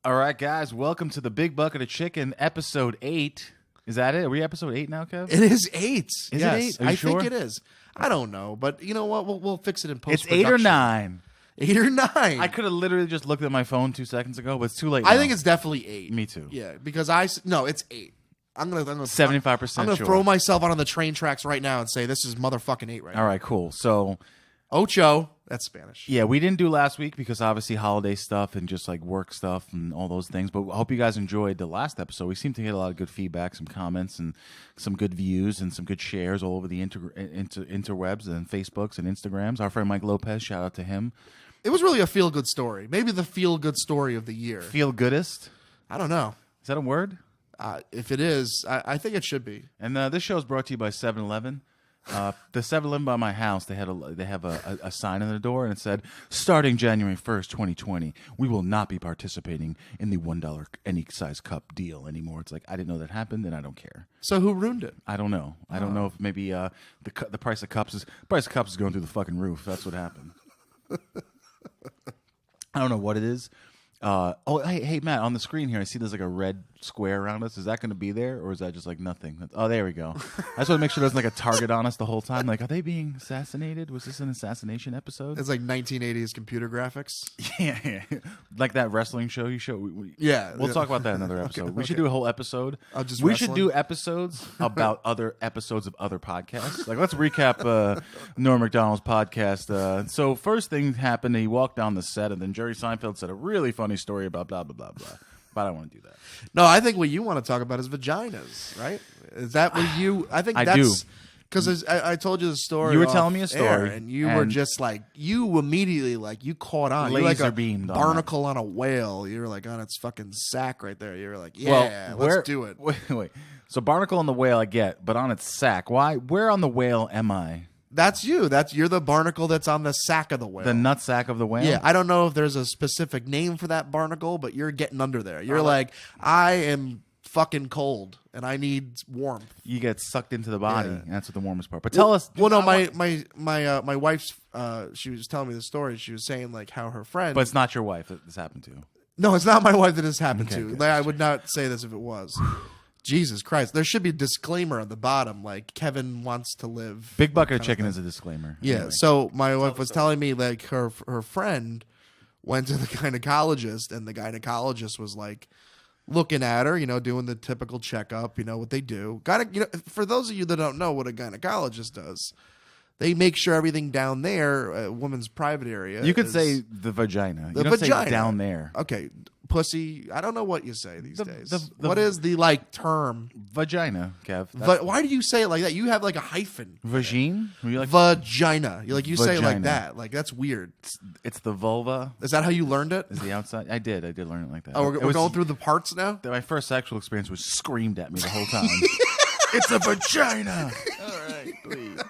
All right, guys, welcome to the Big Bucket of Chicken, episode 8. Is that it? Are we episode 8 now, Kev? It is 8. Is it 8? Are you sure? think it is. I don't know, but you know what? We'll fix it in post. It's 8 or 9. 8 or 9. I could have literally just looked at my phone 2 seconds ago, but it's too late. I now. think it's definitely 8. Me too. Yeah, because no, it's 8. I'm gonna 75% I'm gonna sure. throw myself out on the train tracks right now and say this is motherfucking 8 right now. All right, cool. So, Ocho. That's Spanish. yeah, we didn't do last week because obviously holiday stuff and just like work stuff and all those things. But I hope you guys enjoyed the last episode. We seem to get a lot of good feedback, some comments, and some good views and some good shares all over the interwebs and Facebooks and Instagrams. Our friend Mike Lopez, shout out to him. It was really a feel-good story. Maybe the feel-good story of the year. Feel goodest? I don't know. Is that a word? If it is, I think it should be. And this show is brought to you by 7-Eleven. The 7-Eleven by my house, they have a sign on the door, and it said, starting January 1st, 2020, we will not be participating in the $1 any size cup deal anymore. It's like, I didn't know that happened, and I don't care. So who ruined it? I don't know. I don't know if maybe the price of cups is going through the fucking roof. That's what happened. I don't know what it is. Hey, Matt, on the screen here, I see there's like a red square around us. Is that going to be there, or is that just like nothing? Oh, there we go. I just want to make sure there's like a target on us the whole time. Like, are they being assassinated? Was this an assassination episode? It's like 1980s computer graphics. Yeah. Like that wrestling show you show. We'll talk about that in another episode. We should do a whole episode. We should do episodes about other episodes of other podcasts. Like, let's recap Norm Macdonald's podcast. So first thing happened, he walked down the set, and then Jerry Seinfeld said a really funny story about blah, blah, blah, blah. But I don't want to do that. No, I think what you want to talk about is vaginas, right? Is that what you... I think I do. Because I told you the story. You were telling me a story. And you were just like... You immediately, like, you caught on. You're like a beamed barnacle on a whale. You're like on its fucking sack right there. You're like, yeah, let's do it. Wait. So barnacle on the whale I get, but on its sack. Why? Where on the whale am I? That's you. You're the barnacle that's on the sack of the whale. The nut sack of the whale? Yeah, I don't know if there's a specific name for that barnacle, but you're getting under there. You're like, I am fucking cold and I need warmth. You get sucked into the body. Yeah. That's what the warmest part. But tell us. Well, no, my wife's. She was telling me the story. She was saying like how her friend. But it's not your wife that this happened to. No, it's not my wife that this happened to. Good. Like, I would not say this if it was. Jesus Christ. There should be a disclaimer on the bottom, like Kevin wants to live. Big Bucket of Chicken is a disclaimer. Yeah, anyway. So my wife was telling me like her friend went to the gynecologist, and the gynecologist was like looking at her, doing the typical checkup, what they do. For those of you that don't know what a gynecologist does, they make sure everything down there, a woman's private area. You could say the vagina. The you don't vagina. Say down there. Okay. Pussy. I don't know what you say these days. What is the term? Vagina, Kev. Why do you say it like that? You have like a hyphen. Vagine? Vagina. You say it like that. Like, that's weird. It's the vulva. Is that how you learned it? Is the outside? I did learn it like that. Oh, we're going through the parts now? My first sexual experience was screamed at me the whole time. It's a vagina. All right, please.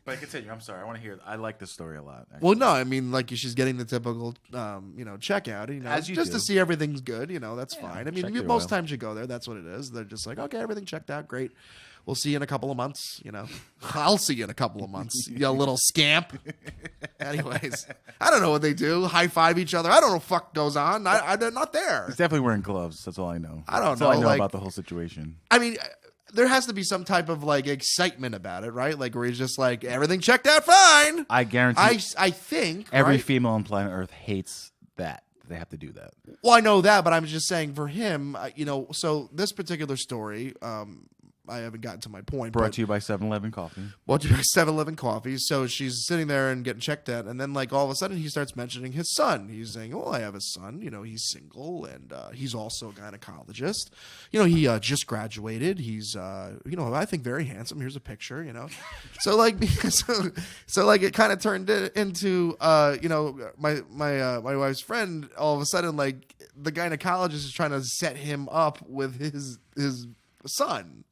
But continue. I'm sorry. I want to hear it. I like this story a lot. Actually. Well, no, I mean, like, she's getting the typical, checkout. As you just do. to see everything's good. That's fine. I mean, most oil. times you go there, that's what it is. They're just like, okay, everything checked out, great. We'll see you in a couple of months. I'll see you in a couple of months. You little scamp. Anyways, I don't know what they do. High five each other. I don't know what the fuck goes on. They're not there. He's definitely wearing gloves. That's all I know. I don't That's know. all I know about the whole situation. I mean, there has to be some type of like excitement about it, right? Like where he's just like, everything checked out fine. I guarantee. I think every right? female on planet Earth hates that. They have to do that. Well, I know that, but I'm just saying for him, so this particular story, I haven't gotten to my point. Brought to you by 7-Eleven coffee. Brought to you by 7-Eleven coffee. So she's sitting there and getting checked at, and then like all of a sudden he starts mentioning his son. He's saying, "Well, I have a son. He's single, and he's also a gynecologist. He just graduated. He's I think very handsome. Here's a picture. So like so like it kind of turned it into my wife's friend. All of a sudden, like the gynecologist is trying to set him up with his son.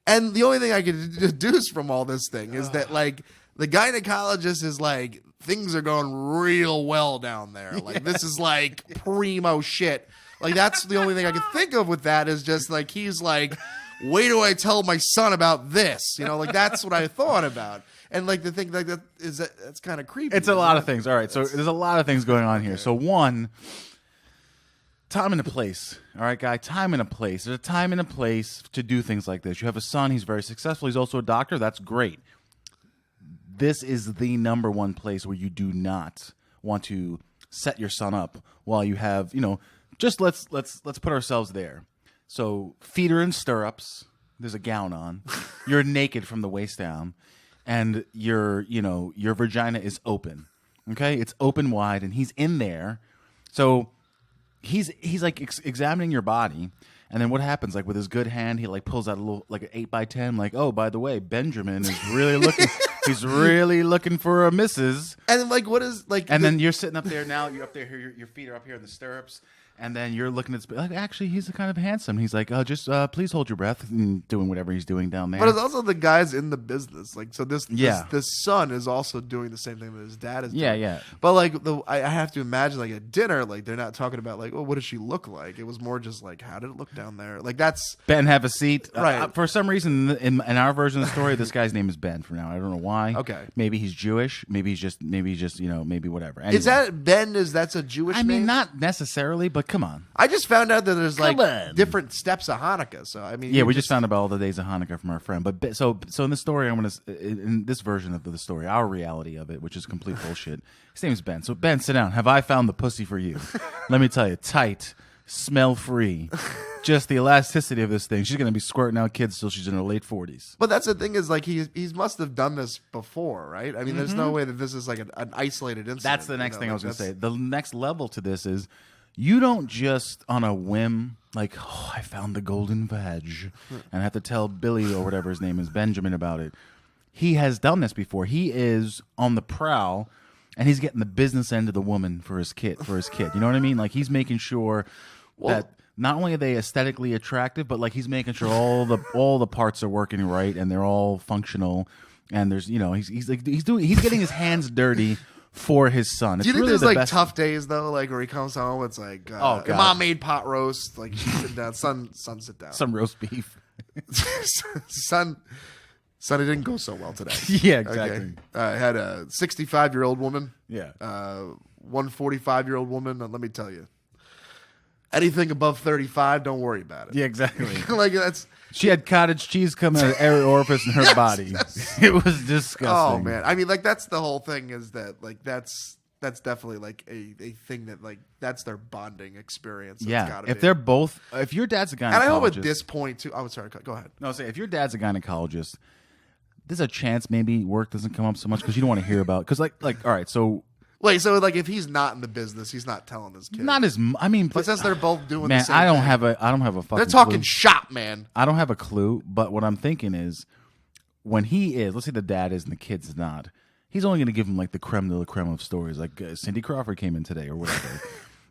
And the only thing I could deduce from all this thing is that, like, the gynecologist is like, things are going real well down there. Like, this is like primo shit. Like, that's the only thing I could think of with that is just like, he's like, wait till I tell my son about this. Like, that's what I thought about. And like the thing like that is that's kind of creepy. It's a lot of things. All right, so there's a lot of things going on here. So one, Time and a place. All right, guy. Time and a place. There's a time and a place to do things like this. You have a son. He's very successful. He's also a doctor. That's great. This is the number one place where you do not want to set your son up while you have, just let's put ourselves there. So feet are in stirrups. There's a gown on. You're naked from the waist down, and your vagina is open. Okay, it's open wide, and he's in there. So he's like examining your body, and then what happens? Like with his good hand, he like pulls out a little like an 8x10. Like, oh, by the way, Benjamin is really looking. He's really looking for a missus. And like, what is like? And then you're sitting up there now. You're up there. Your feet are up here in the stirrups. And then you're looking at like, actually, he's kind of handsome. He's like, just please hold your breath, and doing whatever he's doing down there. But it's also the guys in the business. Like, so this son is also doing the same thing that his dad is doing. Yeah. But like, I have to imagine like at dinner, like they're not talking about like, oh, what does she look like? It was more just like, how did it look down there? Like that's Ben, have a seat. Right. For some reason, in our version of the story, this guy's name is Ben. For now, I don't know why. Okay. Maybe he's Jewish. Maybe just maybe whatever. Anyway. Is that Ben? That's a Jewish name? I mean, not necessarily, but come on. I just found out that there's like different steps of Hanukkah. So I mean, we just found out all the days of Hanukkah from our friend. But so in the story, in this version of the story, our reality of it, which is complete bullshit. His name is Ben. So Ben, sit down. Have I found the pussy for you? Let me tell you, tight, smell free. Just the elasticity of this thing. She's gonna be squirting out kids till she's in her late 40s. But that's the thing is like he must have done this before, right? I mean, there's no way that this is like an isolated incident. That's the next thing I was gonna say. The next level to this is. You don't just on a whim like, oh, I found the golden vag, and I have to tell Billy or whatever his name is, Benjamin, about it. He has done this before. He is on the prowl, and he's getting the business end of the woman for his kid. You know what I mean? Like he's making sure that not only are they aesthetically attractive, but like he's making sure all the parts are working right and they're all functional. And there's he's getting his hands dirty. For his son. Do you think there's like tough days though, like where he comes home, it's like, mom made pot roast, like sit down, son, sit down, some roast beef, son, it didn't go so well today. Yeah, exactly. Okay. I had a 65-year-old woman, one 45-year-old woman. Let me tell you, anything above 35, don't worry about it. Yeah, exactly. Like that's. She had cottage cheese coming out of every orifice in her body. Yes. It was disgusting. Oh man, I mean, like that's the whole thing. Is that like that's definitely like a thing that like that's their bonding experience. Yeah, if they're both, if your dad's a gynecologist, and I hope at this point too. Oh, sorry, go ahead. No, say if your dad's a gynecologist, there's a chance maybe work doesn't come up so much because you don't want to hear about. Because like all right, so. Wait, so like if he's not in the business, he's not telling his kid. Not as I mean, but since they're both doing man, the same thing. I don't have a fucking. They're talking clue. shop, man. I don't have a clue, but what I'm thinking is, when he is, let's say the dad is and the kid's not, he's only going to give him like the creme de la creme of stories, like Cindy Crawford came in today or whatever.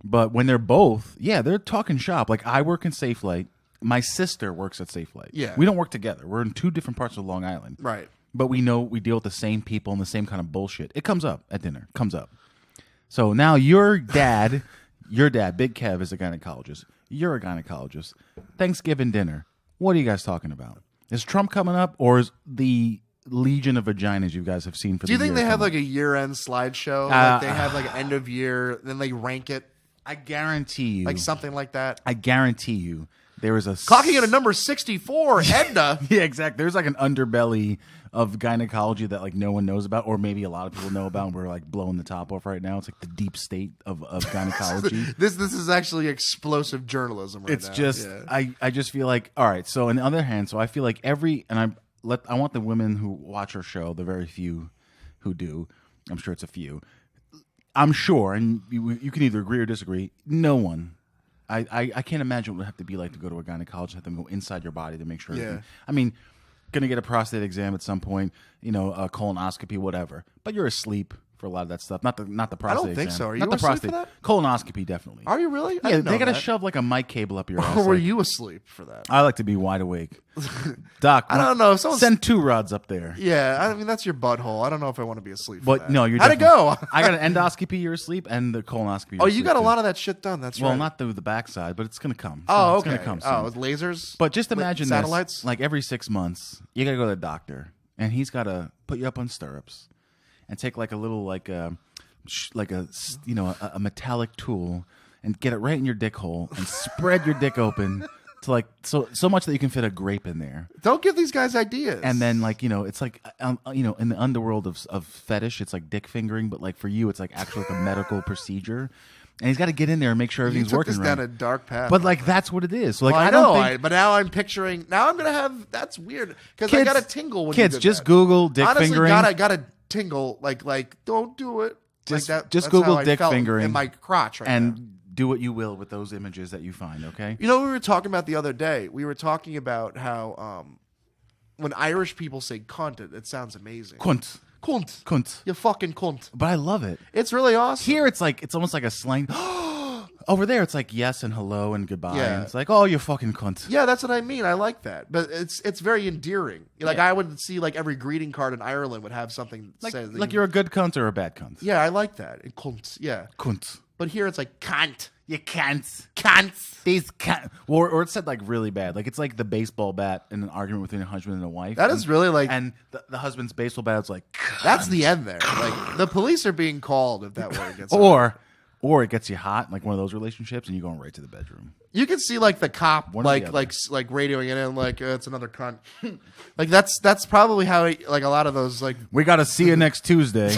But when they're both, they're talking shop. Like I work in Safe Light, my sister works at Safe Light. Yeah, we don't work together. We're in two different parts of Long Island. Right. But we know we deal with the same people and the same kind of bullshit. It comes up at dinner. Comes up. So now your dad, Big Kev, is a gynecologist. You're a gynecologist. Thanksgiving dinner. What are you guys talking about? Is Trump coming up, or is the legion of vaginas you guys have seen for the year? Do you think they have like a year-end slideshow? Like they have like an end of year, then they rank it? I guarantee you. Like something like that? I guarantee you. There is a clocking in at number 64, Edna. Yeah, exactly. There's like an underbelly of gynecology that like no one knows about, or maybe a lot of people know about, and we're like blowing the top off right now. It's like the deep state of gynecology. This is actually explosive journalism right now. It's just I just feel like, all right, so on the other hand, so I feel like I want the women who watch our show, the very few who do, I'm sure it's a few, I'm sure, and you can either agree or disagree, no one, I can't imagine what it would have to be like to go to a gynecologist, have them go inside your body to make sure. Yeah. I mean, going to get a prostate exam at some point, a colonoscopy, whatever. But you're asleep for a lot of that stuff. Not the prostate exam. I don't think so. Are you not the asleep prostate. for that? Colonoscopy, definitely. Are you really? Yeah, they got to shove like a mic cable up your ass. Or were you asleep for that? I like to be wide awake. Doc, I don't know. Send 2 rods up there. Yeah, I mean, that's your butthole. I don't know if I want to be asleep for that. No, you're How'd it go? I got an endoscopy, you're asleep, and the colonoscopy. Oh, you got a lot of that shit done. That's right. Well, not through the backside, but it's going to come. Oh, it's okay. It's going to come soon. With lasers? But just imagine satellites? This. Like every 6 months, you got to go to the doctor, and he's got to put you up on stirrups and take like a little a metallic tool and get it right in your dick hole and spread your dick open to like so much that you can fit a grape in there. Don't give these guys ideas. And then like it's like in the underworld of fetish, it's like dick fingering, but like for you, it's like actually like a medical procedure. And he's got to get in there and make sure everything's working right. Down a dark path. But like that's what it is. So like I know. But now I'm picturing. Now I'm gonna have. That's weird because I got a tingle when kids you did just that. Google dick fingering. Honestly, got a tingle. Like don't do it. Just like that, just that's Google how I dick felt fingering in my crotch and now. Do what you will with those images that you find. Okay. You know what we were talking about the other day? We were talking about how when Irish people say cunt, it sounds amazing. Cunt. Cunt. Cunt. You fucking cunt. But I love it. It's really awesome. Here it's almost like a slang. Over there it's like yes and hello and goodbye. Yeah. And it's like, oh, you fucking cunt. Yeah, that's what I mean. I like that. But it's very endearing. Like I would see like every greeting card in Ireland would have something Like, say like you're a good cunt or a bad cunt. Yeah, I like that. And cunt. Yeah. Cunt. But here it's like cunt. You can't. Cunts. These can't. Or it's said like really bad. Like it's like the baseball bat in an argument between a husband and a wife. That is really like. And the husband's baseball bat is like. Cunt. That's the end there. Like the police are being called if that word gets. Or it gets you hot, like one of those relationships, and you're going right to the bedroom. You can see like the cop, like radioing it in, like it's another cunt. Like that's probably how like a lot of those like. We got to see you next Tuesday.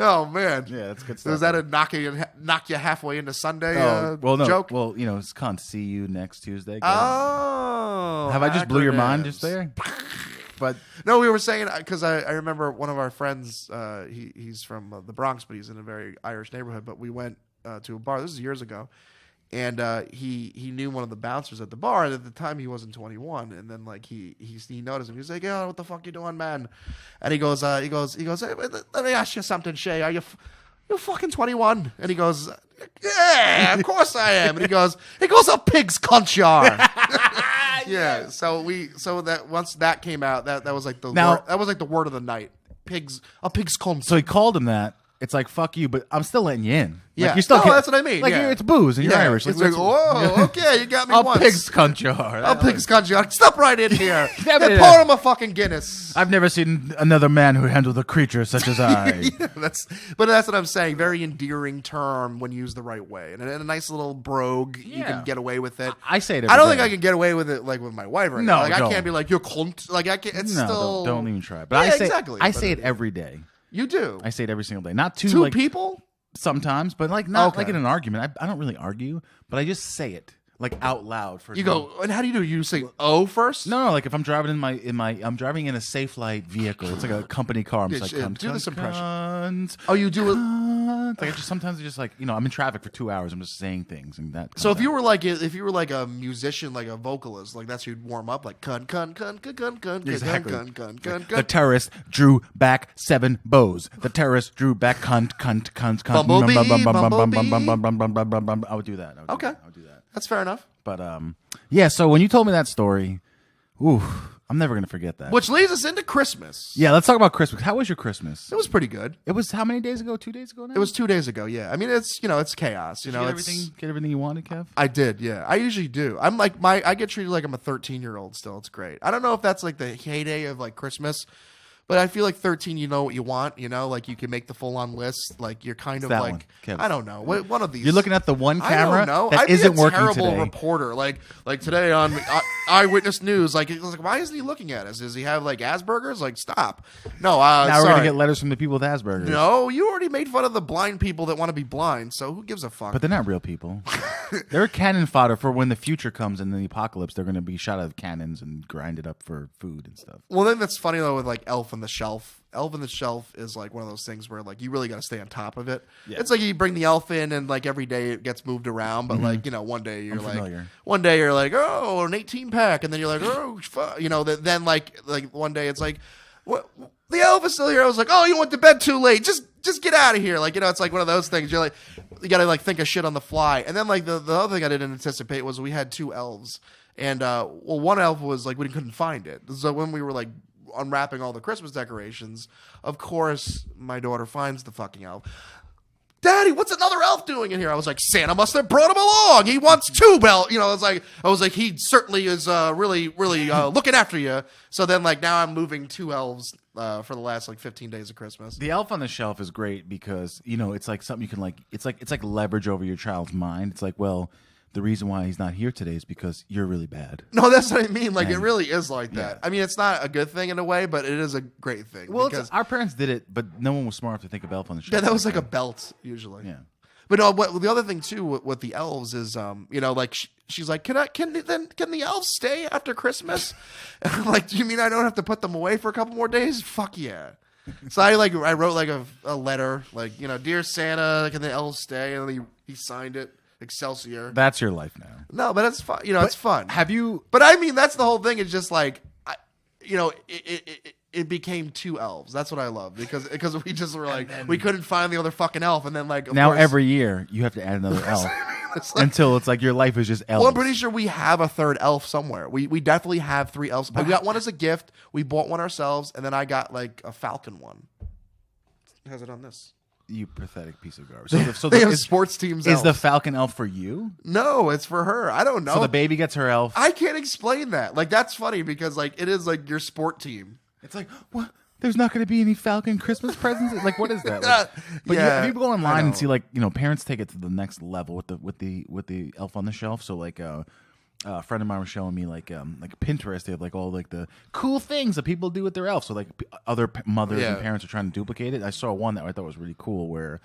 Oh man, yeah, that's good stuff. Was that a knock you halfway into Sunday joke? Well, it's cunt. See you next Tuesday. Oh, have I just blew your mind just there? But no, we were saying because I remember one of our friends. He's from the Bronx, but he's in a very Irish neighborhood. But we went to a bar. This is years ago, and he knew one of the bouncers at the bar. And at the time, he wasn't 21. And then like he noticed him. He was like, "Oh, what the fuck you doing, man?" And he goes, "Hey, let me ask you something, Shay. Are you fucking 21?" And he goes, "Yeah, of course I am." And he goes, "A pig's cunt you are." Yeah, so that once that came out, that was like the word of the night. A pig's cunt. So he called him that. It's like fuck you, but I'm still letting you in. Yeah, like, you're still that's what I mean. Like it's booze and you're Irish. It's like, whoa, okay, you got me once. A pig's cunt you are. A pig's cunt you are. Step right in here. And pour him a fucking Guinness. I've never seen another man who handled a creature such as I. Yeah, that's what I'm saying. Very endearing term when used the right way, and a nice little brogue. Yeah. You can get away with it. I say it. I don't think I can get away with it like with my wife. Right no, now. Like don't. I can't be like you're cunt. Like I can't. It's still don't even try. But I say exactly. I say it every day. You do. I say it every single day. Not two like, people. Sometimes, but like not like in an argument. I don't really argue, but I just say it like out loud. For go, and how do you do? You say "oh" first? No. Like if I'm driving I'm driving in a Safe Light vehicle. It's like a company car. I'm just like, do this impression. Cunt, oh, you do it. Like sometimes it's just like I'm in traffic for 2 hours. I'm just saying things and that. So if you were like a musician, like a vocalist, like that's how you'd warm up, like cunt, cunt, cunt, cunt, cunt, exactly. cunt. The terrorist drew back 7 bows. The terrorist drew back cunt. Bumblebee. I would do that. Okay, I would do that. That's fair enough. But yeah. So when you told me that story, I'm never gonna forget that. Which leads us into Christmas. Yeah, let's talk about Christmas. How was your Christmas? It was pretty good. It was how many days ago? 2 days ago now? It was 2 days ago. Yeah. I mean, it's it's chaos. Did you get everything you wanted, Kev? I did. Yeah. I usually do. I'm like I get treated like I'm a 13-year-old still. It's great. I don't know if that's like the heyday of like Christmas. But I feel like 13, you know what you want, like you can make the full-on list. Like you're kind of that like, one, I don't know, one of these. You're looking at the one camera I don't know. that isn't working today. I'd be a terrible reporter. Like today on Eyewitness News, like why isn't he looking at us? Does he have like Asperger's? Like stop. No, now we're gonna get letters from the people with Asperger's. No, you already made fun of the blind people that want to be blind. So who gives a fuck? But they're not real people. They're cannon fodder for when the future comes and the apocalypse. They're going to be shot out of cannons and grinded up for food and stuff. Well, then that's funny though with like Elf on the Shelf. Elf on the Shelf is like one of those things where like you really got to stay on top of it. Yeah. It's like you bring the elf in and like every day it gets moved around, but like one day you're like oh an 18-pack, and then you're like oh then like one day it's like what the elf is still here. I was like oh you went to bed too late. Just get out of here. Like it's like one of those things. You're like you got to like think of shit on the fly. And then like the other thing I didn't anticipate was we had 2 elves, and one elf was like we couldn't find it. So when we were like unwrapping all the Christmas decorations, of course my daughter finds the fucking elf. Daddy, what's another elf doing in here? I was like, Santa must have brought him along. He wants 2 bells. You know, I was like, he certainly is really looking after you. So then, like, now I'm moving 2 elves for the last like 15 days of Christmas. The elf on the shelf is great because, you know, it's like something you can like. It's like leverage over your child's mind. It's like, well, the reason why he's not here today is because you're really bad. No, that's what I mean. Like, it really is like that. I mean, it's not a good thing in a way, but it is a great thing. Well, our parents did it, but no one was smart enough to think of elf on the shelf. Yeah, that was like a belt usually. Yeah. But no, the other thing too with the elves is, you know, like she's like, can the elves stay after Christmas? And I'm like, do you mean I don't have to put them away for a couple more days? Fuck yeah. So I wrote like a letter, like, you know, dear Santa, can the elves stay? And he signed it. Excelsior. That's your life now. No, but it's fun. You know, it's fun. Have you? But I mean, that's the whole thing. It's just like, you know, it became 2 elves. That's what I love because we just were like, we couldn't find the other fucking elf, and then like now every year you have to add another elf until it's like your life is just elves. Well, I'm pretty sure we have a 3rd elf somewhere. We definitely have 3 elves. We got one as a gift. We bought one ourselves, and then I got like a falcon one. It has it on this. You pathetic piece of garbage. So they have sports teams. Is the falcon elf for you? No, it's for her. I don't know. So the baby gets her elf. I can't explain that. Like, that's funny because like it is like your sport team. It's like, what? There's not going to be any falcon Christmas presents. Like, what is that? Like, but yeah, if you go online and see, like, you know, parents take it to the next level with the elf on the shelf. So like, a friend of mine was showing me like Pinterest. They have like all like the cool things that people do with their elf. So like other mothers and parents are trying to duplicate it. I saw one that I thought was really cool where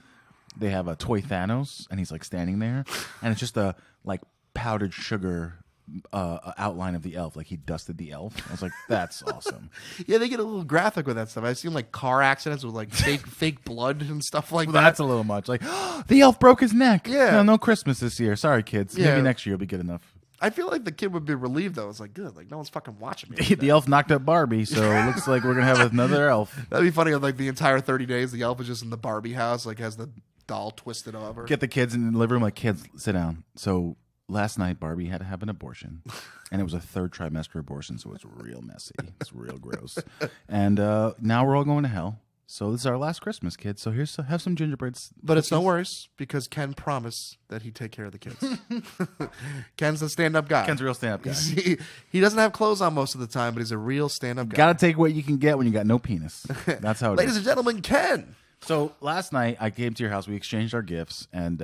they have a toy Thanos and he's like standing there and it's just a like powdered sugar outline of the elf. Like he dusted the elf. I was like, that's awesome. Yeah, they get a little graphic with that stuff. I've seen like car accidents with like fake blood and stuff like that. That's a little much. Like, the elf broke his neck. Yeah. No Christmas this year. Sorry, kids. Yeah. Maybe next year will be good enough. I feel like the kid would be relieved though. It's like, good, like no one's fucking watching me. The elf knocked up Barbie, so it looks like we're gonna have another elf. That'd be funny if like the entire 30 days the elf is just in the Barbie house, like has the doll twisted over. Get the kids in the living room, like, kids, sit down. So last night Barbie had to have an abortion, and it was a 3rd trimester abortion, so it's real messy. It's real gross. And now we're all going to hell. So this is our last Christmas, kids. So have some gingerbreads. But it's no worse because Ken promised that he'd take care of the kids. Ken's the stand-up guy. Ken's a real stand-up guy. He doesn't have clothes on most of the time, but he's a real stand-up guy. Got to take what you can get when you got no penis. That's how it is. Ladies and gentlemen, Ken. So last night I came to your house. We exchanged our gifts, and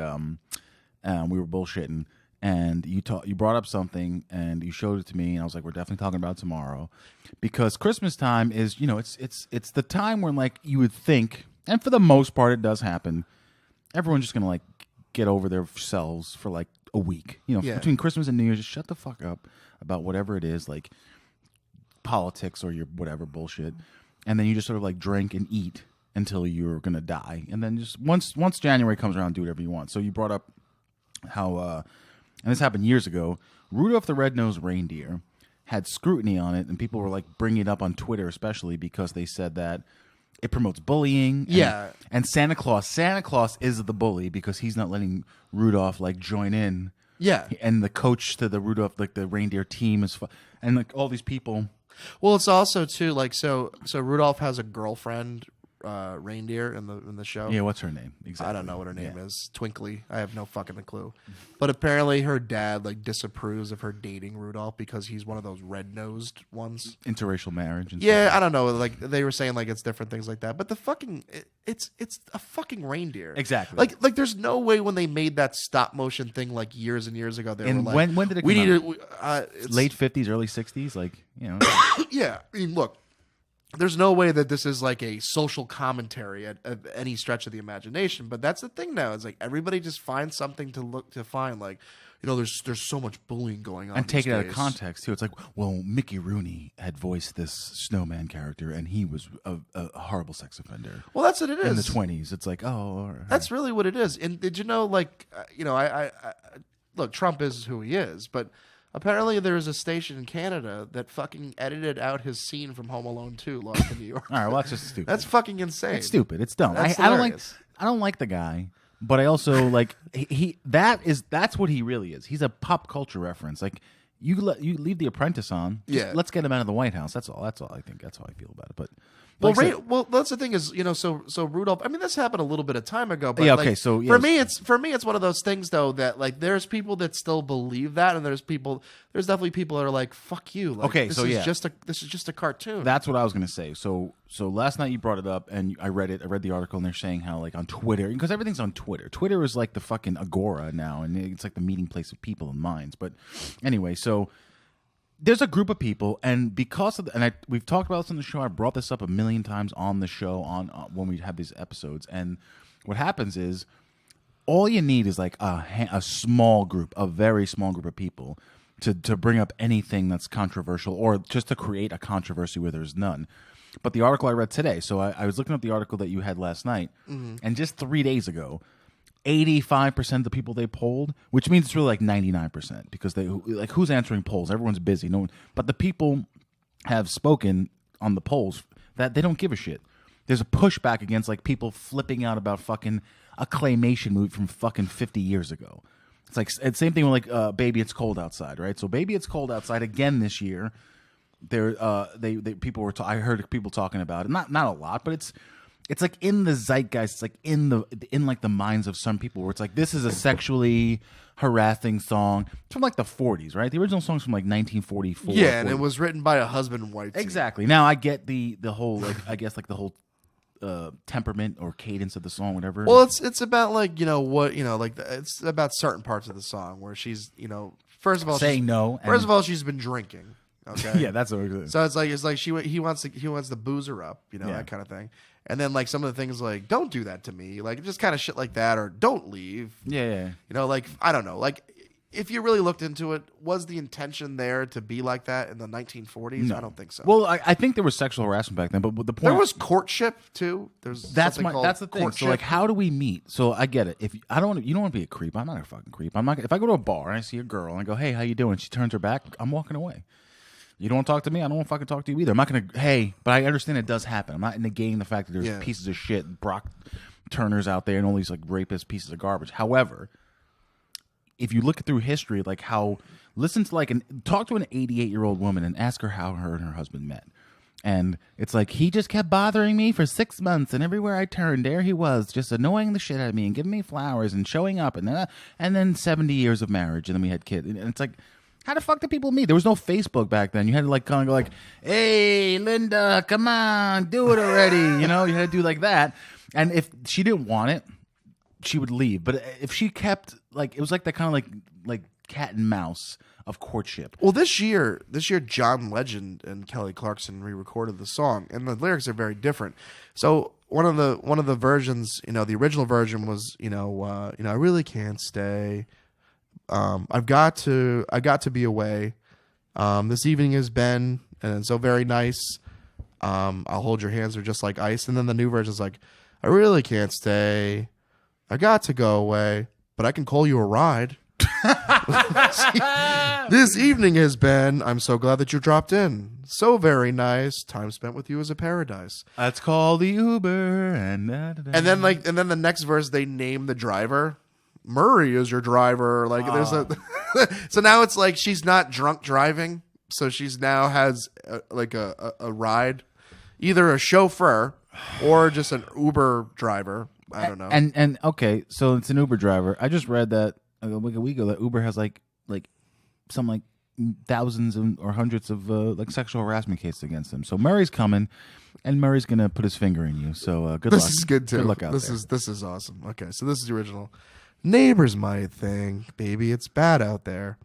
we were bullshitting. And you brought up something, and you showed it to me, and I was like, "We're definitely talking about it tomorrow," because Christmas time is, you know, it's the time when, like, you would think, and for the most part, it does happen. Everyone's just gonna like get over themselves for like a week, you know, between Christmas and New Year's. Just shut the fuck up about whatever it is, like politics or your whatever bullshit, and then you just sort of like drink and eat until you're gonna die, and then just once January comes around, do whatever you want. So you brought up how. And this happened years ago. Rudolph the Rednosed Reindeer had scrutiny on it, and people were like bringing it up on Twitter, especially because they said that it promotes bullying. And Santa Claus is the bully because he's not letting Rudolph like join in. Yeah, and the coach to the Rudolph, like the reindeer team is, and like all these people. Well, it's also too like so Rudolph has a girlfriend. Reindeer in the show. Yeah, what's her name? Exactly. I don't know what her name is. Twinkly. I have no fucking clue. But apparently her dad like disapproves of her dating Rudolph because he's one of those red-nosed ones. Interracial marriage. And stuff. I don't know. Like they were saying like it's different things like that. But the fucking it's a fucking reindeer. Exactly. Like there's no way when they made that stop motion thing like years and years ago they were like, when did it come out? Late 50s, early 60s, like, you know. Yeah. I mean, look. There's no way that this is like a social commentary at any stretch of the imagination, but that's the thing now. It's like everybody just finds something to find. Like, you know, there's so much bullying going on. And take it out of context too. It's like, well, Mickey Rooney had voiced this snowman character, and he was a horrible sex offender. Well, that's what it is. In the 20s, it's like, oh, right. That's really what it is. And did you know, like, you know, I look, Trump is who he is, but. Apparently, there's a station in Canada that fucking edited out his scene from Home Alone 2, Lost in New York. All right, well, that's just stupid. That's fucking insane. It's stupid. It's dumb. I don't like the guy, but I also like that's what he really is. He's a pop culture reference. Like you leave The Apprentice on. Let's get him out of the White House. That's all I think. That's how I feel about it. But Well, that's the thing is, so Rudolph. I mean, this happened a little bit of time ago, but yeah, okay. So for me, it's one of those things though that like there's people that still believe that, and there's definitely people that are like, "Fuck you." Like, okay, this is just a cartoon. That's what I was gonna say. So last night you brought it up, and I read it. I read the article, and they're saying how like on Twitter, because everything's on Twitter. Twitter is like the fucking agora now, and it's like the meeting place of people and minds. But anyway, so. There's a group of people, and because of we've talked about this on the show. I brought this up a million times on the show when we have these episodes. And what happens is, all you need is like a small group, a very small group of people, to bring up anything that's controversial, or just to create a controversy where there's none. But the article I read today, so I was looking up the article that you had last night, and just 3 days ago. 85% of the people they polled, which means it's really like 99%, because who's answering polls? Everyone's busy. No one, but the people have spoken on the polls that they don't give a shit. There's a pushback against like people flipping out about fucking a claymation movie from fucking 50 years ago. It's like it's same thing with like Baby It's Cold Outside, right? So Baby It's Cold Outside again this year. People were I heard people talking about it. Not a lot, but it's like in the zeitgeist. It's like in like the minds of some people, where it's like this is a sexually harassing song. It's from like the 40s, right? The original song's from like 1944. Yeah, and it was written by a husband and wife. Exactly. Now I get the whole like I guess like the whole temperament or cadence of the song, whatever. Well, it's about like it's about certain parts of the song where she's first of all saying no. First of all, she's been drinking. Okay. Yeah, that's what it is. So it's like he wants to booze her up, that kind of thing. And then like some of the things like don't do that to me, like just kind of shit like that, or don't leave. Yeah. Like I don't know, like if you really looked into it, was the intention there to be like that in the 1940s? No. I don't think so. Well, I think there was sexual harassment back then, but the point there was courtship too. That's the thing. Courtship. So like, how do we meet? So I get it. If you don't want to be a creep. I'm not a fucking creep. I'm not. If I go to a bar and I see a girl and I go, "Hey, how you doing?" She turns her back. I'm walking away. You don't want to talk to me? I don't want to fucking talk to you either. I'm not going to, but I understand it does happen. I'm not negating the fact that there's pieces of shit, Brock Turners out there and all these like rapist pieces of garbage. However, if you look through history, like listen to talk to an 88-year-old woman and ask her how her and her husband met. And it's like, he just kept bothering me for 6 months, and everywhere I turned, there he was, just annoying the shit out of me and giving me flowers and showing up, and then 70 years of marriage, and then we had kids. And it's like, how the fuck did people meet? There was no Facebook back then. You had to like kind of go like, "Hey, Linda, come on, do it already." You had to do like that. And if she didn't want it, she would leave. But if she kept it was like that kind of like cat and mouse of courtship. Well, this year, John Legend and Kelly Clarkson re-recorded the song, and the lyrics are very different. So one of the versions, the original version was, I really can't stay. I've got to be away. This evening has been and so very nice. I'll hold your hands, they're just like ice. And then the new version is like, I really can't stay. I got to go away, but I can call you a ride. This evening has been. I'm so glad that you dropped in. So very nice. Time spent with you is a paradise. Let's call the Uber and then the next verse they name the driver. Murray is your driver. Like there's so now it's like she's not drunk driving, so she's now has a ride, either a chauffeur or just an Uber driver. I don't know. And okay, so it's an Uber driver. I just read that a week ago that Uber has like some thousands or hundreds of sexual harassment cases against him. So Murray's coming, and Murray's gonna put his finger in you. So good luck. This is good too. Good luck out there. This is awesome. Okay, so this is the original. Neighbors might think, baby, it's bad out there.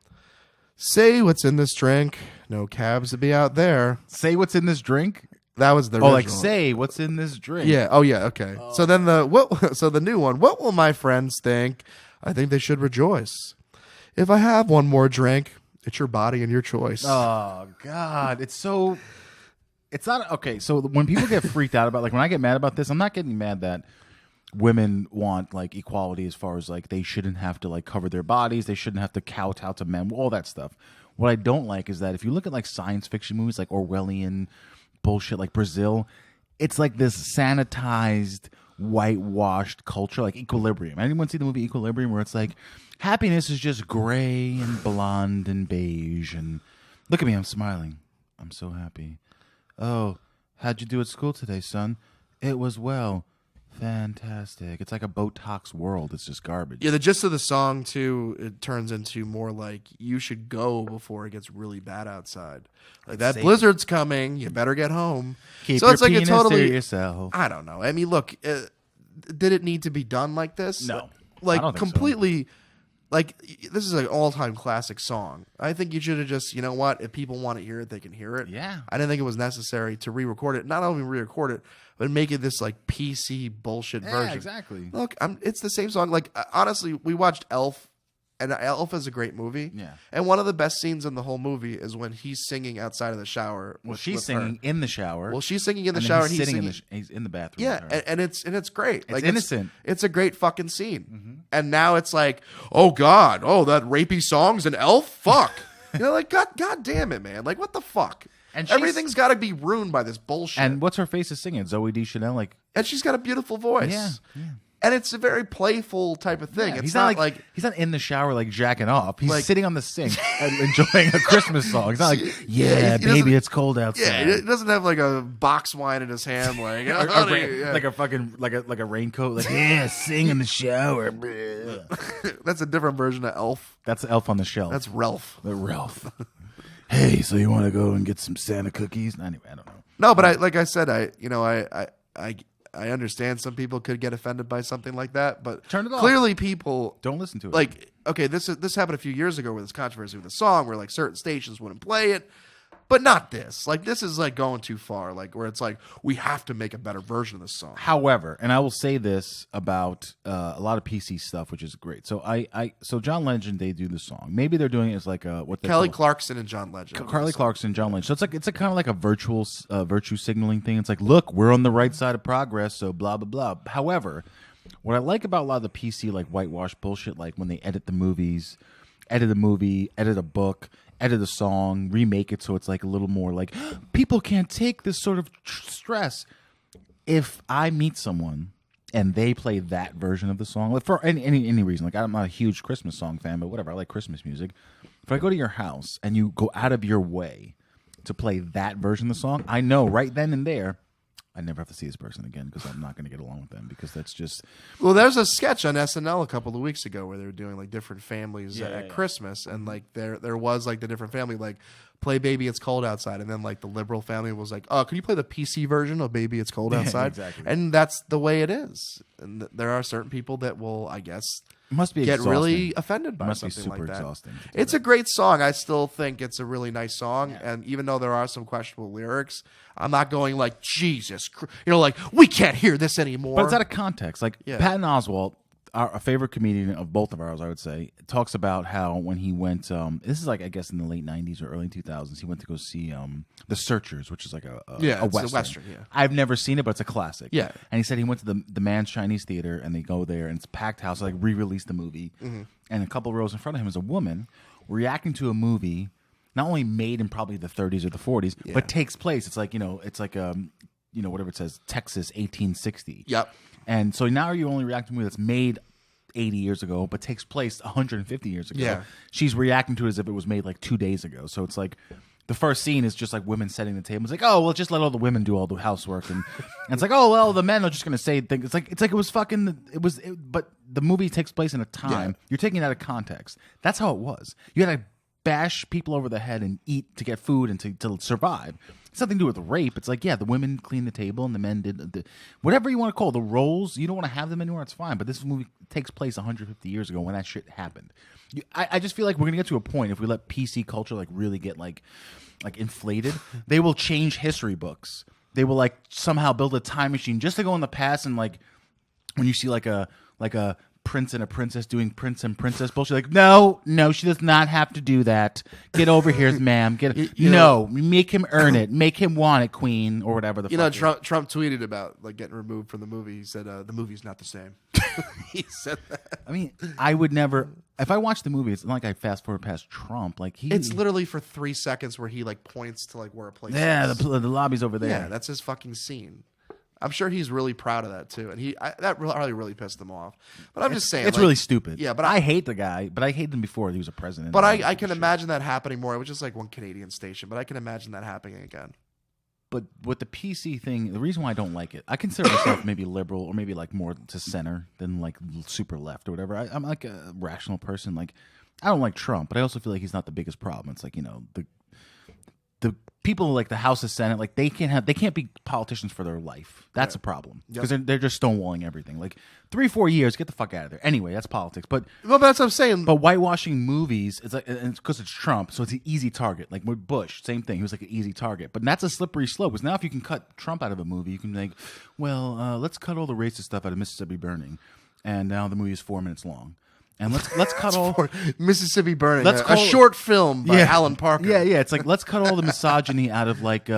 Say what's in this drink. No cabs to be out there. Say what's in this drink? That was the original. like say what's in this drink. Yeah. Oh yeah. Okay. Oh. So then the new one. What will my friends think? I think they should rejoice. If I have one more drink, it's your body and your choice. Oh God, it's not okay. So when people get freaked out about when I get mad about this, I'm not getting mad that women want equality as far as they shouldn't have to cover their bodies, they shouldn't have to kowtow to men, all that stuff. What I don't like is that if you look at science fiction movies, Orwellian bullshit, like Brazil, it's this sanitized, whitewashed culture, Equilibrium. Anyone see the movie Equilibrium, where it's happiness is just gray and blonde and beige, and look at me, I'm smiling, I'm so happy. Oh, How'd you do at school today, son? It was well. Fantastic. It's like a Botox world. It's just garbage. Yeah, the gist of the song, too, it turns into more like you should go before it gets really bad outside. Like that blizzard's coming. You better get home. Keep your penis to yourself. I don't know. I mean, look, did it need to be done like this? No. Like I don't think completely... So. Like, this is an all-time classic song. I think you should have just, you know what? If people want to hear it, they can hear it. Yeah. I didn't think it was necessary to re-record it. Not only re-record it, but make it this, like, PC bullshit version. Yeah, exactly. Look, it's the same song. Like, honestly, we watched Elf, and Elf is a great movie. Yeah. And one of the best scenes in the whole movie is when he's singing outside of the shower. Well, she's singing in the shower. Well, she's singing in the shower, and he's singing. He's in the bathroom. Yeah, and it's great. It's like, innocent. It's a great fucking scene. Mm-hmm. And now it's like, oh God, that rapey song's an Elf. Fuck, like God damn it, man. Like what the fuck? And everything's got to be ruined by this bullshit. And what's her face is singing? Zoe Deschanel, and she's got a beautiful voice. Yeah. And it's a very playful type of thing. Yeah, it's not like he's not in the shower like jacking off. He's sitting on the sink and enjoying a Christmas song. It's not like, baby, it's cold outside. Yeah, he doesn't have like a box wine in his hand, like like a fucking like a raincoat. Like sing in the shower. That's a different version of Elf. That's Elf on the Shelf. That's Ralph. The Ralph. Hey, so you want to go and get some Santa cookies? Anyway, I don't know. No, but like I said, I understand some people could get offended by something like that, but turn it off. Clearly people don't listen to it. Like, okay, this happened a few years ago with this controversy with the song where like certain stations wouldn't play it, but not this. Like this is like going too far, like where it's like we have to make a better version of this song. However, and I will say this about a lot of PC stuff, which is great. So so John Legend, they do the song. Maybe they're doing it as like what Kelly Clarkson and John Legend. Carly Clarkson, John Legend. So it's a kind of like a virtual virtue signaling thing. It's like, look, we're on the right side of progress. So blah blah blah. However, what I like about a lot of the PC like whitewash bullshit, like when they edit the movies, edit a book, edit a song, remake it so it's like a little more like people can't take this sort of stress. If I meet someone and they play that version of the song, like for any reason, like I'm not a huge Christmas song fan, but whatever, I like Christmas music. If I go to your house and you go out of your way to play that version of the song, I know right then and there I never have to see this person again because I'm not going to get along with them because that's just... Well, there's a sketch on SNL a couple of weeks ago where they were doing like different families at Christmas, and like there was like the different family like play Baby It's Cold Outside, and then like the liberal family was like, oh, can you play the PC version of Baby It's Cold Outside? Exactly. And that's the way it is. And there are certain people that will, I guess... must be get exhausting. Really offended by must something be super like that. Exhausting it's a great song. I still think it's a really nice song, yeah. And even though there are some questionable lyrics, I'm not going like Jesus, like we can't hear this anymore. But it's out of context. Like Patton Oswalt, our favorite comedian of both of ours, I would say, talks about how when he went, this is like I guess in the late '90s or early 2000s, he went to go see The Searchers, which is like a western. Yeah. I've never seen it, but it's a classic. Yeah, and he said he went to the Man's Chinese Theater, and they go there, and it's a packed house, like re-released the movie, and a couple rows in front of him is a woman reacting to a movie not only made in probably the 30s or the 40s, but takes place. It's like whatever it says, Texas 1860. Yep. And so now you're only reacting to a movie that's made 80 years ago, but takes place 150 years ago. Yeah. She's reacting to it as if it was made like 2 days ago. So it's like the first scene is just like women setting the table. It's like, oh, well, just let all the women do all the housework, and it's like, oh, well, the men are just going to say things. It's like it was fucking. But the movie takes place in a time you're taking it out of context. That's how it was. You had to bash people over the head and eat to get food and to survive. It's nothing to do with rape. It's like, the women cleaned the table and the men did whatever you want to call it, the roles. You don't want to have them anymore. It's fine. But this movie takes place 150 years ago when that shit happened. I just feel like we're gonna get to a point if we let PC culture like really get like inflated. They will change history books. They will like somehow build a time machine just to go in the past, and like when you see like a prince and a princess doing prince and princess bullshit, like no, she does not have to do that. Get over here, ma'am. Make him earn it. Make him want it, queen, or whatever. Trump tweeted about like getting removed from the movie. He said the movie's not the same. He said that. I mean, I would never. If I watch the movie, it's not like I fast forward past Trump. Like it's literally for 3 seconds where he like points to like where a place. Yeah, the lobby's over there. Yeah, that's his fucking scene. I'm sure he's really proud of that too, and that really pissed him off. But I'm just saying, it's really stupid. Yeah, but I hate the guy, but I hated him before he was a president. But I can imagine that happening more. It was just like one Canadian station, but I can imagine that happening again. But with the PC thing, the reason why I don't like it, I consider myself maybe liberal or maybe like more to center than like super left or whatever. I'm like a rational person. Like I don't like Trump, but I also feel like he's not the biggest problem. It's like, you know, the people like the House and Senate, like they can't be politicians for their life. That's a problem because they're just stonewalling everything. Like 3-4 years, get the fuck out of there. Anyway, that's politics. But that's what I'm saying. But whitewashing movies, it's like, and it's because it's Trump, so it's an easy target. Like with Bush, same thing. He was like an easy target. But that's a slippery slope. Because now if you can cut Trump out of a movie, you can be like, well, let's cut all the racist stuff out of Mississippi Burning, and now the movie is 4 minutes long. And let's cut all Mississippi Burning. A short film by Alan Parker. Yeah. It's like let's cut all the misogyny out of like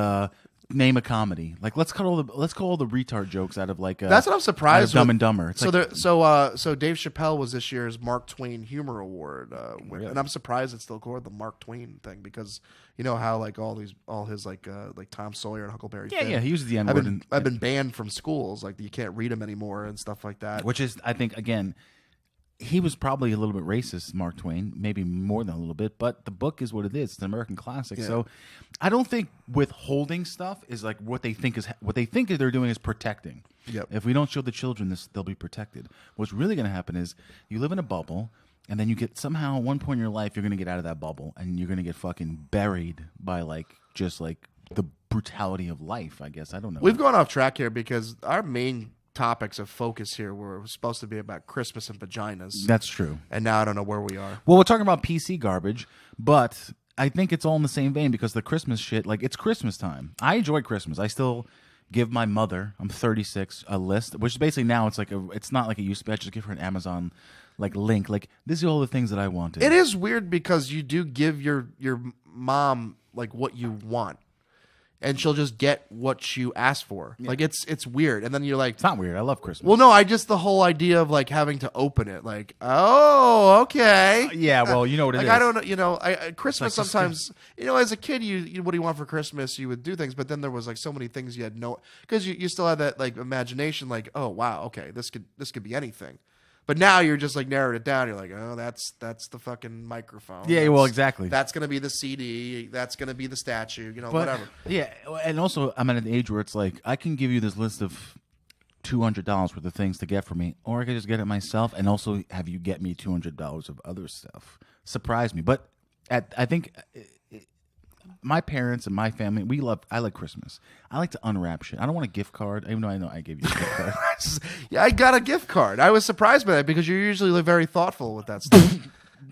name a comedy. Like let's cut all the retard jokes out of like that's what I'm surprised with. Dumb and Dumber. It's so like, so Dave Chappelle was this year's Mark Twain Humor Award, really? And I'm surprised it's still called the Mark Twain thing because you know how like all his like Tom Sawyer and Huckleberry Finn. Yeah, he uses the N-word. I've been banned from schools, like you can't read them anymore and stuff like that. Which is, I think, again, he was probably a little bit racist, Mark Twain, maybe more than a little bit, but the book is what it is. It's an American classic. Yeah. So I don't think withholding stuff is like what they think they're doing is protecting. Yep. If we don't show the children this, they'll be protected. What's really going to happen is you live in a bubble, and then you get somehow at one point in your life, you're going to get out of that bubble, and you're going to get fucking buried by like just like the brutality of life, I guess. I don't know. We've gone off track here because our main topics of focus here were supposed to be about Christmas and vaginas. That's true. And now I don't know where we are. Well, we're talking about PC garbage, but I think it's all in the same vein because the Christmas shit, like it's Christmas time. I enjoy Christmas. I still give my mother, I'm 36, a list, which basically now it's not like it used to be. I just give her an Amazon like link. Like these are all the things that I wanted. It is weird because you do give your mom like what you want. And she'll just get what you ask for. Yeah. Like it's weird. And then you're like, it's not weird. I love Christmas. Well, no, the whole idea of like having to open it, like, oh, okay. Yeah, well, you know what it like, is. I don't know, Christmas like sometimes, as a kid, you what do you want for Christmas? You would do things, but then there was like so many things you had because you still had that like imagination, like, oh wow, okay, this could be anything. But now you're just like narrowed it down. You're like, oh, that's the fucking microphone. Yeah, well, exactly. That's gonna be the CD. That's gonna be the statue. Whatever. Yeah, and also I'm at an age where it's like I can give you this list of $200 worth of things to get for me, or I could just get it myself, and also have you get me $200 of other stuff. Surprise me, but I think. My parents and my family, I like Christmas. I like to unwrap shit. I don't want a gift card, even though I know I gave you a gift card. Yeah, I got a gift card. I was surprised by that because you're usually very thoughtful with that stuff.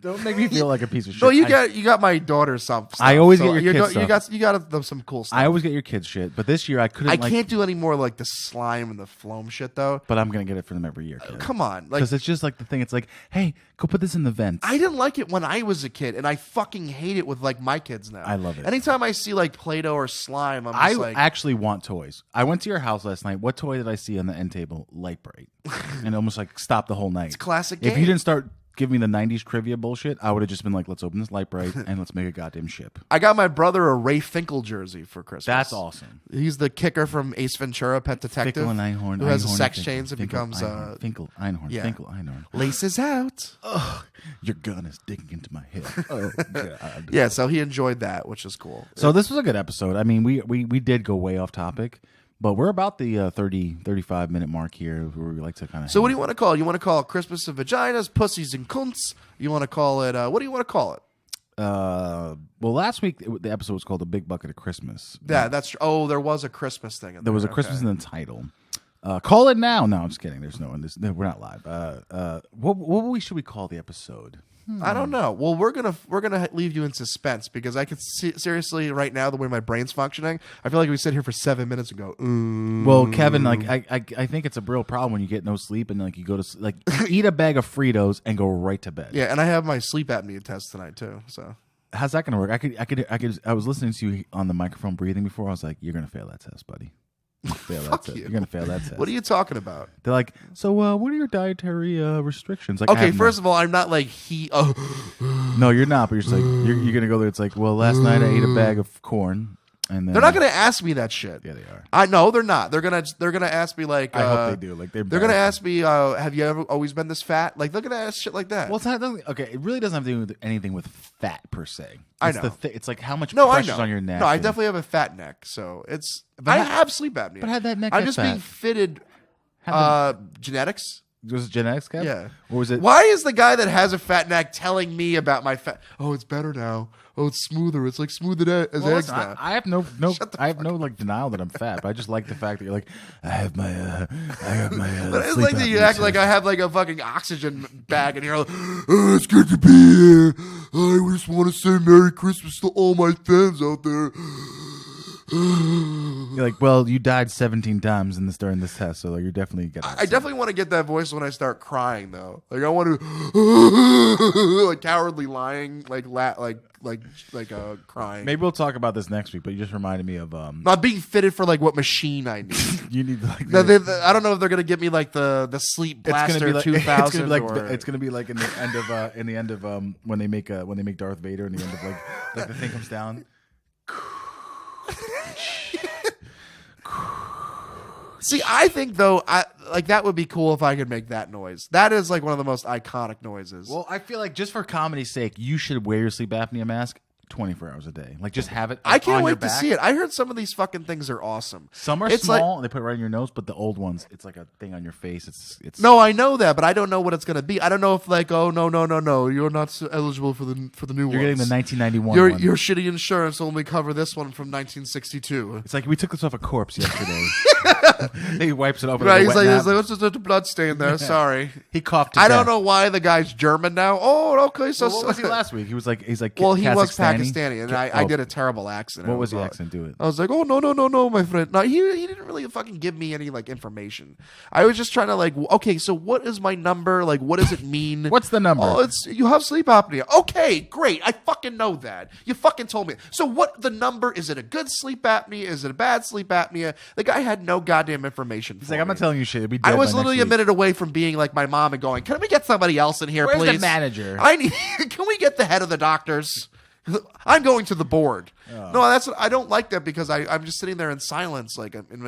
Don't make me feel like a piece of shit. No, you got my daughter some stuff. I always get your kids stuff. You got some cool stuff. I always get your kids shit, but this year I couldn't. I can't do any more like the slime and the foam shit though. But I'm gonna get it for them every year. Come on, because it's just like the thing. It's like, hey, go put this in the vents. I didn't like it when I was a kid, and I fucking hate it with like my kids now. I love it. Anytime I see like Play-Doh or slime, I actually want toys. I went to your house last night. What toy did I see on the end table? Light Bright, and almost like stopped the whole night. It's a classic. If you didn't start give me the 90s trivia bullshit, I would have just been like, let's open this Light Bright and let's make a goddamn ship. I got my brother a Ray Finkel jersey for Christmas. That's awesome. He's the kicker from Ace Ventura, Pet Detective. Finkel and Einhorn. Who has a sex change and becomes... Finkel, Einhorn. Yeah. Finkel, Einhorn. Laces out. Oh, your gun is digging into my head. Oh, God. Yeah, so he enjoyed that, which is cool. So this was a good episode. I mean, we did go way off topic. But we're about the 35 minute mark here where we like to kind of... So what do you want to call it? You want to call it Christmas of Vaginas, Pussies and Cunts? You want to call it... what do you want to call it? Well, last week the episode was called A Big Bucket of Christmas. Yeah, that's true. Oh, there was a Christmas thing. There was a Christmas in the title. Call it now. No, I'm just kidding. There's no one. We're not live. What should we call the episode? I don't know. Well, we're gonna leave you in suspense because I could seriously right now the way my brain's functioning. I feel like we sit here for 7 minutes and go. Well, Kevin, like I think it's a real problem when you get no sleep and like you go to like eat a bag of Fritos and go right to bed. Yeah, and I have my sleep apnea test tonight too. So how's that gonna work? I was listening to you on the microphone breathing before. I was like, you're gonna fail that test, buddy. You're gonna fail that test. What are you talking about? They're like, so what are your dietary restrictions? Like, okay, first of all, I'm not like No, you're not. But you're just like you're gonna go there. It's like, well, last night I ate a bag of corn, And then, they're not going to ask me that shit. Yeah, they are. I know they're not. They're gonna ask me like. I hope they do. Like they're gonna ask me, have you ever always been this fat? Like they're gonna ask shit like that. Well, it's not okay. It really doesn't have to do with anything with fat per se. I know. It's like how much No, pressure's I know. on your neck. No, I definitely have a fat neck, so it's. I have sleep apnea. But how'd that neck I'm get just fat? being fitted. Genetics. Was it genetics, Kev? Yeah. Or was it? Why is the guy that has a fat neck telling me about my fat? Oh, it's better now. Oh, it's smoother. It's like smooth as eggs now. I have no like denial that I'm fat, but I just like the fact that you're like, I have my. But it's sleep like that you apnea act like I have like a fucking oxygen bag, and you're like, oh, it's good to be here. I just want to say Merry Christmas to all my fans out there. You're like, well, you died 17 times during this test, so like, you're definitely getting. I definitely want to get that voice when I start crying, though. Like I want to, like cowardly lying, crying. Maybe we'll talk about this next week. But you just reminded me of not being fitted for like what machine I need. You need like. I don't know if they're gonna give me like the Sleep Blaster 2000. It's gonna be like in the end of when they make Darth Vader in the end of like the thing comes down. See, I think though, that would be cool if I could make that noise. That is like one of the most iconic noises. Well, I feel like just for comedy's sake, you should wear your sleep apnea mask 24 hours a day. Like just have it. I can't wait to see it. I heard some of these fucking things are awesome. Some are small and they put it right in your nose, but the old ones, it's like a thing on your face. It's No, I know that, but I don't know what it's gonna be. I don't know if like, oh no, you're not eligible for the new ones. You're getting the 1991 one. Your shitty insurance only cover this one from 1962. It's like we took this off a corpse yesterday. He wipes it off. Right, he's like, what's just a blood stain there? Sorry. He coughed. I don't know why the guy's German now. Oh, okay. So what was he last week? He's like. Well, he was Pakistani, and I did a terrible accent. What was the accent? Do it. I was like, oh no, my friend. No, he didn't really fucking give me any like information. I was just trying to like, okay, so what is my number? Like, what does it mean? What's the number? Oh, you have sleep apnea. Okay, great. I fucking know that. You fucking told me. So what the number? Is it a good sleep apnea? Is it a bad sleep apnea? The guy had no goddamn information. He's like, I'm not telling you shit. It'd be I was literally a minute away from being like my mom and going, can we get somebody else in here, Where's please? the manager? Can we get the head of the doctors? I'm going to the board. Oh. No, I don't like that because I'm just sitting there in silence, like in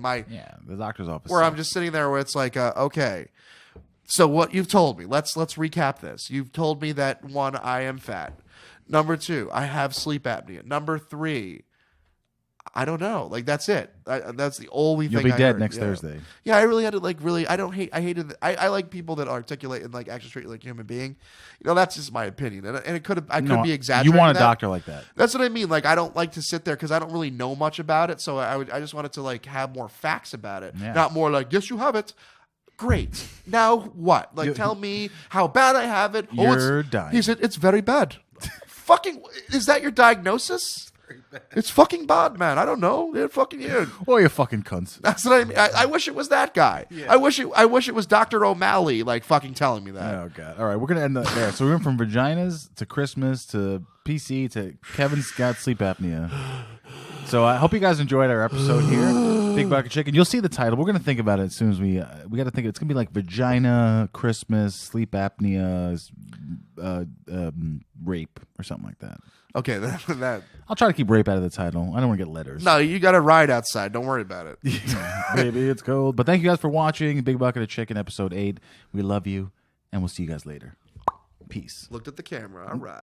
my the doctor's office, where I'm just sitting there where it's like, okay, so what you've told me. Let's recap this. You've told me that 1, I am fat. Number 2, I have sleep apnea. Number 3, I don't know. Like that's it. That's the only thing. You'll be dead heard. next Thursday. Yeah, I really had to I hated. I like people that articulate and like actually treat you like a human being. That's just my opinion, and it could be exaggerating. You want a doctor like that? That's what I mean. Like I don't like to sit there because I don't really know much about it. So I just wanted to like have more facts about it, not more like yes, you have it. Great. Now what? Like tell me how bad I have it. You're dying. He said it's very bad. Fucking is that your diagnosis? It's fucking bad, man. I don't know. They're fucking weird. Well, you fucking cunts. That's what I mean. I wish it was that guy. Yeah. I wish it was Dr. O'Malley, like fucking telling me that. Oh god. All right, we're gonna end there. So we went from vaginas to Christmas to PC to Kevin's got sleep apnea. So I hope you guys enjoyed our episode here. Big Bucket Chicken. You'll see the title. We're gonna think about it as soon as we got to think. It's gonna be like vagina, Christmas, sleep apnea, rape, or something like that. Okay, that. I'll try to keep rape out of the title. I don't want to get letters. No, you got to ride outside. Don't worry about it. Baby, it's cold. But thank you guys for watching Big Bucket of Chicken, episode 8. We love you, and we'll see you guys later. Peace. Looked at the camera. All right.